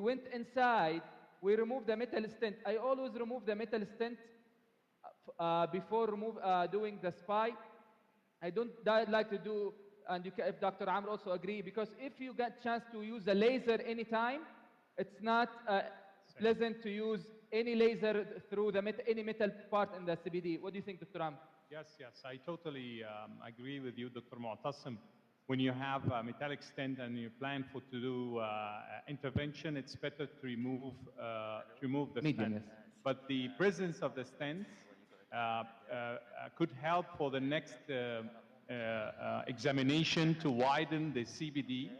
went inside, we removed the metal stent. I always remove the metal stent before doing the SPY. I don't like to do, and if Dr. Amr also agree, because if you get chance to use a laser anytime, it's not pleasant to use any laser through any metal part in the CBD. What do you think, Dr. Amr? Yes, I totally agree with you, Dr. Mu'tasim. When you have a metallic stent and you plan to do intervention, it's better to remove the stent. Yes. But the presence of the stents could help for the next examination to widen the CBD,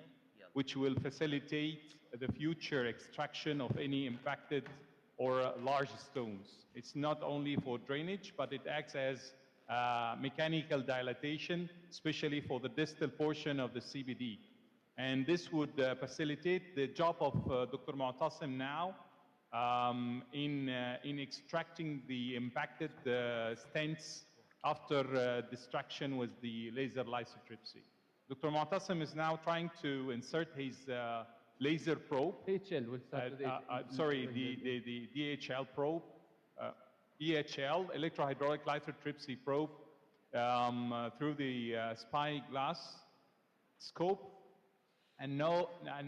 which will facilitate the future extraction of any impacted or large stones. It's not only for drainage, but it acts as mechanical dilatation, especially for the distal portion of the CBD. And this would facilitate the job of Dr. Mu'tasim now in extracting the impacted stents after distraction with the laser lithotripsy. Dr. Mu'tasim is now trying to insert his laser probe. DHL will start with sorry, the DHL probe. EHL, electrohydraulic lithotripsy probe, through the spyglass scope. And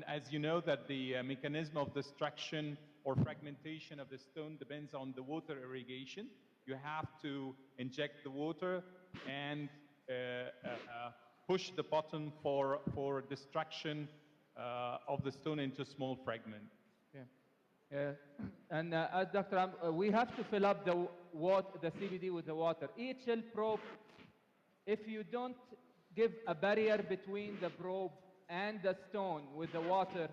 as you know that the mechanism of destruction or fragmentation of the stone depends on the water irrigation. You have to inject the water and push the button for destruction of the stone into small fragment. And as Dr. Am, we have to fill up the CBD with the water. EHL probe, if you don't give a barrier between the probe and the stone with the water,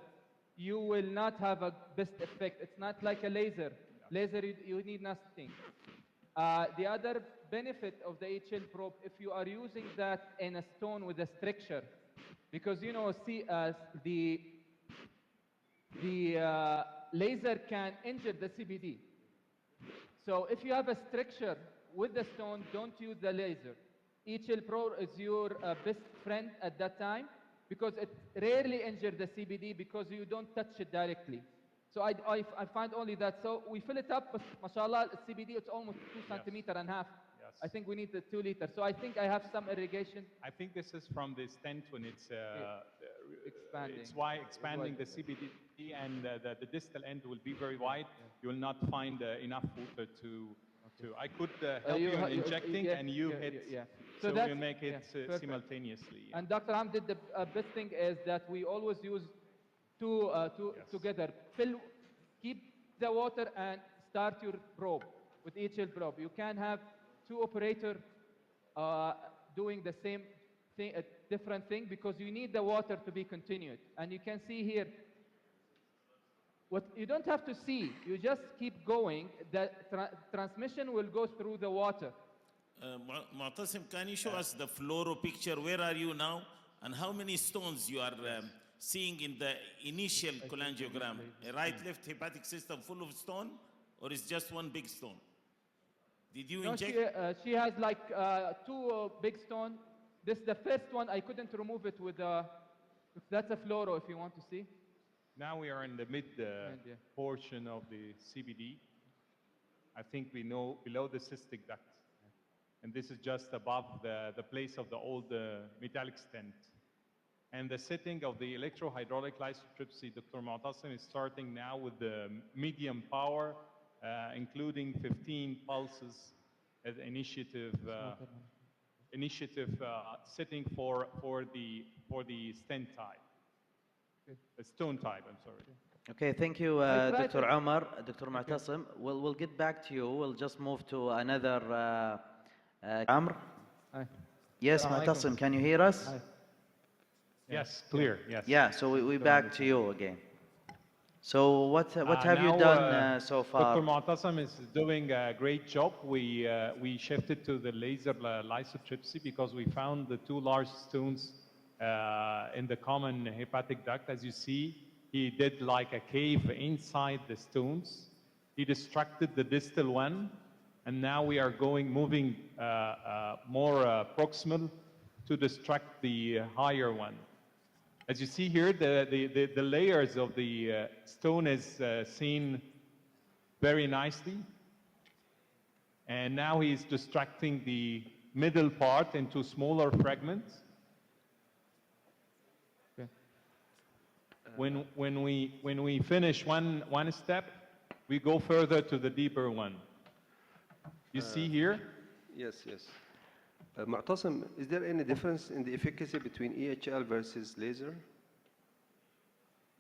you will not have a best effect. It's not like a laser. Laser, you need nothing. The other benefit of the EHL probe, if you are using that in a stone with a stricture, because you know, the laser can injure the CBD. So if you have a stricture with the stone, don't use the laser. EHL Pro is your best friend at that time because it rarely injures the CBD because you don't touch it directly. So I find only that. So we fill it up, but mashallah, CBD, it's almost 2 centimeters and a half. Yes. I think we need the 2 liters. So I think I have some irrigation. I think this is from the stent when it's expanding. It's why expanding the CBD and the distal end will be very wide. You will not find enough water to. I could help you in injecting and you hit. So we'll make it simultaneously. And Dr. Ham did the best thing is that we always use two together. Keep the water and start your probe with EHL probe. You can have 2 operators doing the same thing, a different thing, because you need the water to be continued. And you can see here, what you don't have to see, you just keep going. The transmission will go through the water. Mu'tasim, can you show us the fluoro picture? Where are you now? And how many stones you are seeing in the initial cholangiogram? A right-left hepatic system full of stone, or is just one big stone? Did you inject? She has like 2 big stones. This is the first one. I couldn't remove it with that's a fluoro if you want to see. Now we are in the mid portion of the CBD. I think we know below the cystic duct. And this is just above the place of the old metallic stent. And the setting of the electrohydraulic lithotripsy, Dr. Mu'tasim is starting now with the medium power, including 15 pulses as initiative setting for the stent type. The stone type, I'm sorry. Okay, thank you, Dr. Omar. Dr. Mu'tasim, we'll get back to you. We'll just move to another Amr. Hi. Yes, Mu'tasim, can you hear us? Hi. Yes, clear, yes. Yeah, so we're back to you again. So what have you done so far? Dr. Mu'tasim is doing a great job. We shifted to the laser lithotripsy because we found the 2 large stones in the common hepatic duct. As you see, he did like a cave inside the stones. He distracted the distal one, and now we are moving more proximal to distract the higher one. As you see here, the layers of the stone is seen very nicely. And now he's distracting the middle part into smaller fragments. Okay. When we finish one step, we go further to the deeper one. You see here? Yes, yes. Mu'tasim, is there any difference in the efficacy between EHL versus laser?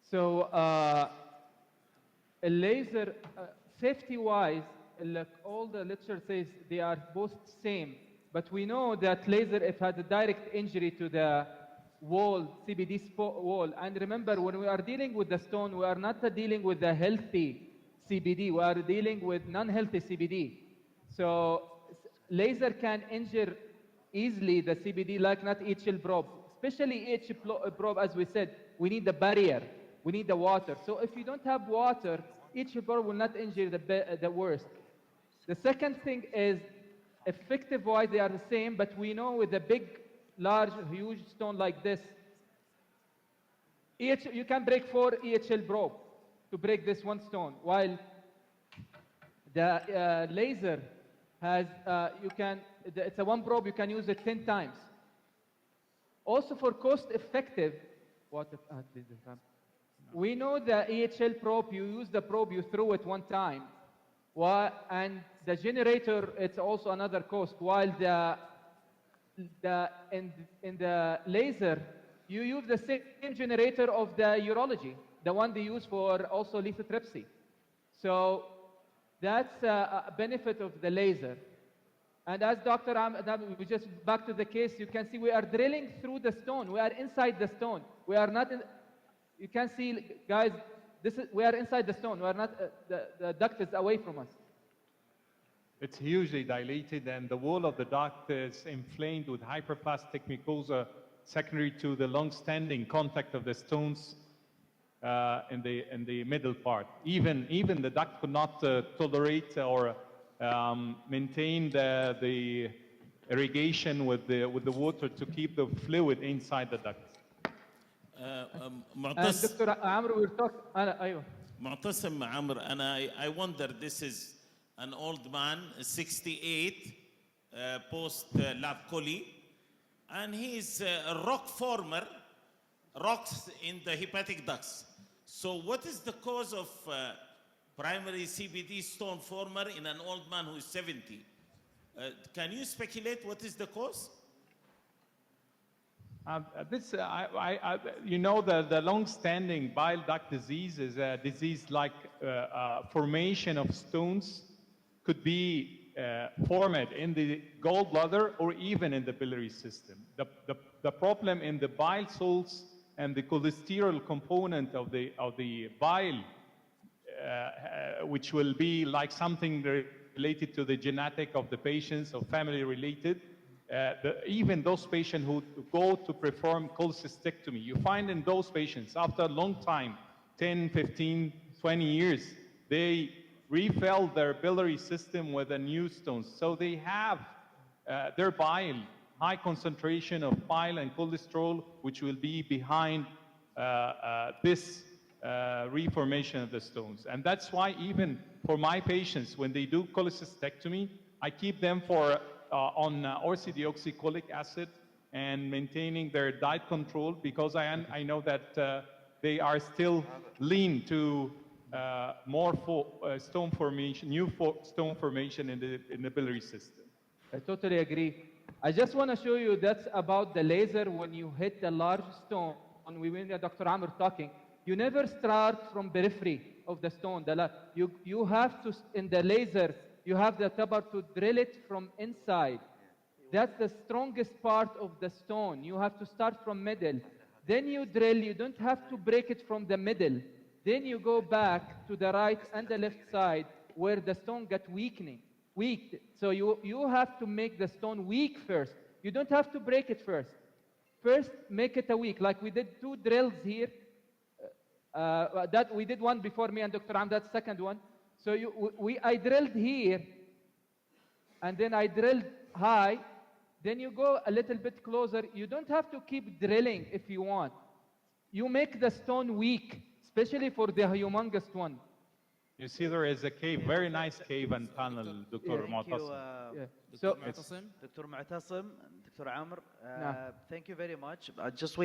So, a laser, safety-wise, like all the literature says they are both same. But we know that laser, if it has a direct injury to the wall, CBD wall, and remember, when we are dealing with the stone, we are not dealing with the healthy CBD, we are dealing with non-healthy CBD. So, laser can injure easily the CBD like not EHL probe. Especially EHL probe, as we said, we need the barrier, we need the water. So if you don't have water, EHL probe will not injure the worst. The second thing is, effective-wise, they are the same, but we know with a big, large, huge stone like this, you can break 4 EHL probe to break this one stone, while the laser has, it's a one probe, you can use it 10 times. Also for cost-effective, we know the EHL probe, you use the probe, you throw it one time. And the generator, it's also another cost, while in the laser, you use the same generator of the urology, the one they use for also lithotripsy. So that's a benefit of the laser. And as Dr. we just back to the case, you can see we are drilling through the stone. We are inside the stone. We are not in, you can see, guys, we are inside the stone. We are not, the duct is away from us. It's hugely dilated, and the wall of the duct is inflamed with hyperplastic mucosa secondary to the long-standing contact of the stones in the middle part. Even the duct could not tolerate or maintain the irrigation with the water to keep the fluid inside the duct. Dr. Amr, we're talking. Mu'tasim Amr, and I wonder, this is an old man, 68, post-lab coli, and he's a rock former, rocks in the hepatic ducts. So what is the cause of primary CBD stone former in an old man who is 70? Can you speculate what is the cause? You know, the long-standing bile duct disease is a disease like formation of stones could be formed in the gallbladder or even in the biliary system. The problem in the bile salts and the cholesterol component of the bile, which will be like something related to the genetic of the patients or family related, even those patients who go to perform cholecystectomy, you find in those patients after a long time, 10, 15, 20 years, they refill their biliary system with a new stone. So they have their bile, high concentration of bile and cholesterol, which will be behind this reformation of the stones. And that's why even for my patients, when they do cholecystectomy, I keep them on orthodeoxycholic acid and maintaining their diet control, because I know that they are still lean to more stone formation, new stone formation in the biliary system. I totally agree. I just want to show you that's about the laser. When you hit the large stone, when we were Dr. Amr talking, you never start from periphery of the stone. You have to, in the laser, you have the tabar to drill it from inside. That's the strongest part of the stone. You have to start from middle. Then you drill, you don't have to break it from the middle. Then you go back to the right and the left side where the stone got weak. So you have to make the stone weak first. You don't have to break it first. First, make it a weak. Like we did 2 drills here. That we did one before me and Dr. Am, that's second one. So I drilled here, and then I drilled high. Then you go a little bit closer. You don't have to keep drilling if you want. you make the stone weak, especially for the humongous one. You see, there is a cave, very nice cave and tunnel, Dr. Thank you, Mu'tasim. Yeah. Dr. So, Mu'tasim. Dr. Mu'tasim, Dr. Amr, No. thank you very much. Just wait.